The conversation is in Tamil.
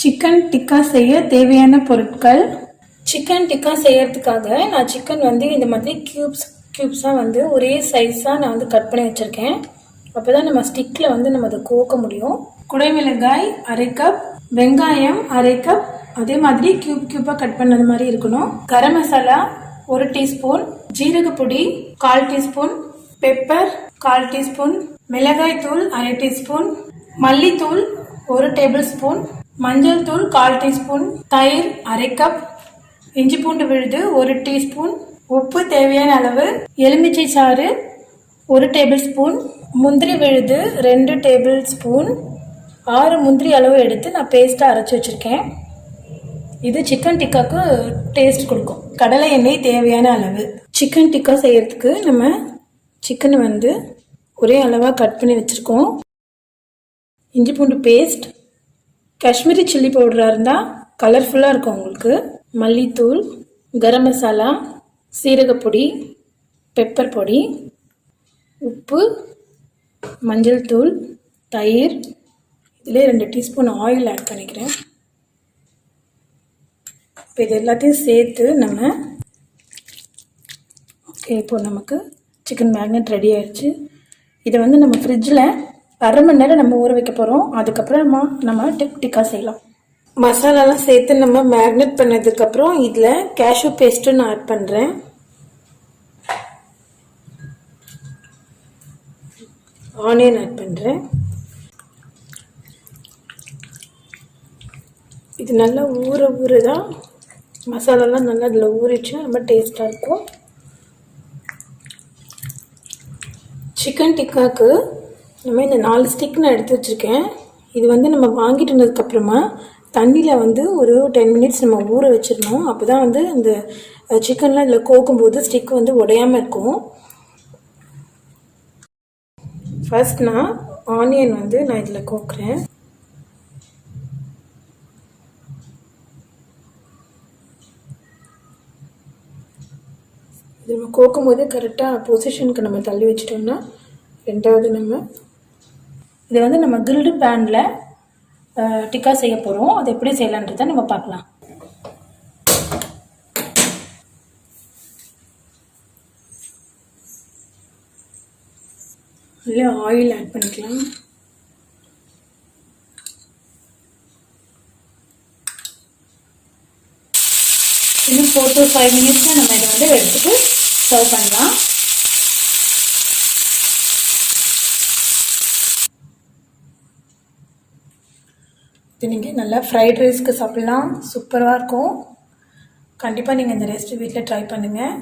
சிக்கன் டிக்கா செய்ய தேவையான பொருட்கள். சிக்கன் டிக்கா செய்யறதுக்காக நான் சிக்கன் வந்து இந்த மாதிரி கியூப்ஸாக வந்து ஒரே சைஸாக நான் வந்து கட் பண்ணி வச்சுருக்கேன். அப்போ தான் நம்ம ஸ்டிக்கில் வந்து நம்ம அதை கோக்க முடியும். குடைமிளகாய் 1/2 கப், வெங்காயம் 1/2 கப், அதே மாதிரி கியூப்பாக கட் பண்ணது மாதிரி இருக்கணும். கரம் மசாலா 1 டீஸ்பூன், ஜீரகப்பொடி 1/4 டீஸ்பூன், பெப்பர் 1/4 டீஸ்பூன், மிளகாய் தூள் 1/2 டீஸ்பூன், மல்லித்தூள் 1 டேபிள் ஸ்பூன், மஞ்சள் தூள் 1/4 டீஸ்பூன், தயிர் 1/2 கப், இஞ்சி பூண்டு விழுது 1 டீஸ்பூன், உப்பு தேவையான அளவு, எலுமிச்சை சாறு 1 டேபிள் ஸ்பூன், முந்திரி விழுது 2 டேபிள் ஸ்பூன், 6 முந்திரி அளவு எடுத்து நான் பேஸ்ட்டாக அரைச்சி வச்சுருக்கேன். இது சிக்கன் டிக்காவுக்கு டேஸ்ட் கொடுக்கும். கடலை எண்ணெய் தேவையான அளவு. சிக்கன் டிக்கா செய்கிறதுக்கு நம்ம சிக்கனை வந்து ஒரே அளவாக கட் பண்ணி வச்சுருக்கோம். இஞ்சி பூண்டு பேஸ்ட், காஷ்மீரி சில்லி பவுடராக இருந்தால் கலர்ஃபுல்லாக இருக்கும் உங்களுக்கு. மல்லித்தூள், கரம் மசாலா, சீரகப்பொடி, பெப்பர் பொடி, உப்பு, மஞ்சள் தூள், தயிர், இதில் 2 டீஸ்பூன் ஆயில் ஆட் பண்ணிக்கிறேன். இப்போ இது எல்லாத்தையும் சேர்த்து நம்ம இப்போ நமக்கு சிக்கன் மேரினேட் ரெடி ஆயிடுச்சு. இதை வந்து நம்ம ஃப்ரிட்ஜில் 1/2 மணி நேரம் நம்ம ஊற வைக்க போகிறோம். அதுக்கப்புறமா நம்ம டிக்கா செய்யலாம். மசாலாலாம் சேர்த்து நம்ம மேரினேட் பண்ணதுக்கப்புறம் இதில் கேஷ்யூ பேஸ்ட்டு நான் ஆட் பண்ணுறேன். ஆனியன் ஆட் பண்ணுறேன். இது நல்லா ஊற தான் மசாலாலாம் நல்லா அதில் ஊறிச்சு, ரொம்ப டேஸ்ட்டாக இருக்கும். சிக்கன் டிக்காவுக்கு நம்ம இந்த 4 ஸ்டிக் நான் எடுத்து வச்சுருக்கேன். இது வந்து நம்ம வாங்கிட்டு வந்ததுக்கப்புறமா தண்ணியில் வந்து ஒரு 10 மினிட்ஸ் நம்ம ஊற வச்சிடணும். அப்போ தான் வந்து இந்த சிக்கன்லாம் இதில் கோக்கும்போது ஸ்டிக் வந்து உடையாமல் இருக்கும். ஃபர்ஸ்ட் நான் ஆனியன் வந்து நான் இதில் கோக்குறேன். இது நம்ம கோக்கும் போது கரெக்டாக பொசிஷனுக்கு நம்ம தள்ளி வச்சிட்டோம்னா, ரெண்டாவது நம்ம இதை வந்து நம்ம கிரில்டு பேனில் டிக்கா செய்ய போகிறோம். அது எப்படி செய்யலான்றதை நம்ம பார்க்கலாம். இல்லை ஆயில் ஆட் பண்ணிக்கலாம். இன்னும் 4 to 5 மினிட்ஸில் நம்ம இதை வந்து எடுத்துகிட்டு சர்வ் பண்ணலாம். இது நீங்கள் நல்லா ஃப்ரைட் ரைஸ்க்கு சாப்பிட்லாம். சூப்பராக இருக்கும். கண்டிப்பாக நீங்கள் இந்த ரெசிபி வீட்டில் ட்ரை பண்ணுங்கள்.